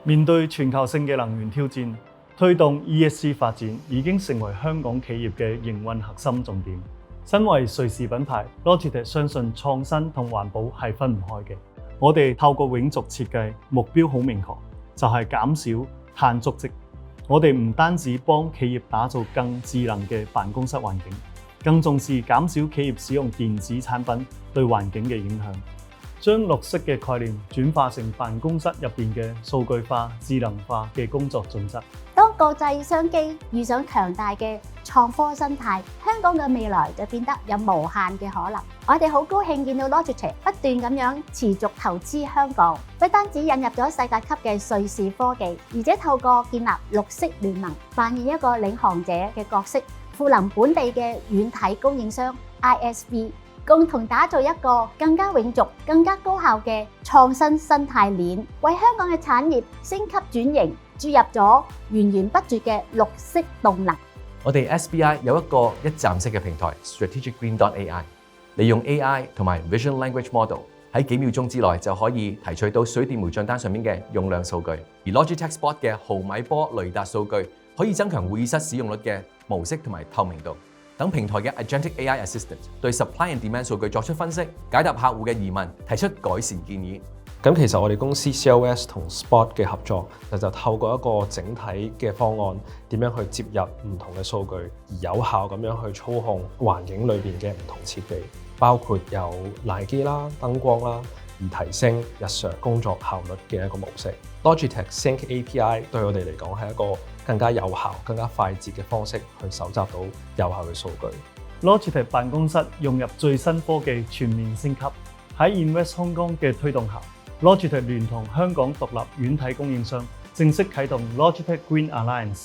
面對全球性嘅能源挑戰，推動 ESG 發展已經成為香港企業嘅營運核心重點。身為瑞士品牌 Logitech 相信創新同環保係分唔開嘅。我哋透過永續設計，目標好明確，就係減少碳足跡。我哋唔單止幫企業打造更智能嘅辦公室環境，更重視減少企業使用電子產品對環境嘅影響。將綠色嘅概念轉化成辦公室入邊嘅數據化、智能化嘅工作準則。當國際商機遇上強大嘅創科生態，香港嘅未來就變得有無限嘅可能。我哋好高興見到 Logitech 不斷咁樣持續投資香港，不單止引入咗世界級嘅瑞士科技，而且透過建立綠色聯盟，扮演一個領航者嘅角色，賦能本地嘅軟體供應商 ISV。共同打造一個更加永續、更加高效嘅創新生態鏈，為香港嘅產業升級轉型注入咗源源不絕嘅綠色動能。我哋 SBI 有一個一站式嘅平台 strategicgreen.ai， 利用 AI 同埋 Vision Language Model 喺幾秒鐘之內就可以提取到水電煤賬單上面嘅用量數據，而 Logitech Spot 嘅毫米波雷達數據可以增強會議室使用率嘅模式同埋透明度。等平台嘅 Agentic AI Assistant 對 supply and demand 數據作出分析，解答客戶嘅疑問，提出改善建議。咁其實我哋公司 COS 同 Spot 嘅合作，就透過一個整體嘅方案，點樣去接入唔同嘅數據，而有效咁樣去操控環境裏邊嘅唔同設備，包括有冷氣啦、燈光啦，而提升日常工作效率嘅一個模式。Logitech Sync API 對我哋嚟講係一個更加有效、更加快捷嘅方式去搜集到有效嘅數據。Logitech 辦公室融入最新科技，全面升級。喺 Invest Hong Kong 嘅推動下， Logitech 聯同香港獨立軟體供應商正式啟動 Logitech Green Alliance。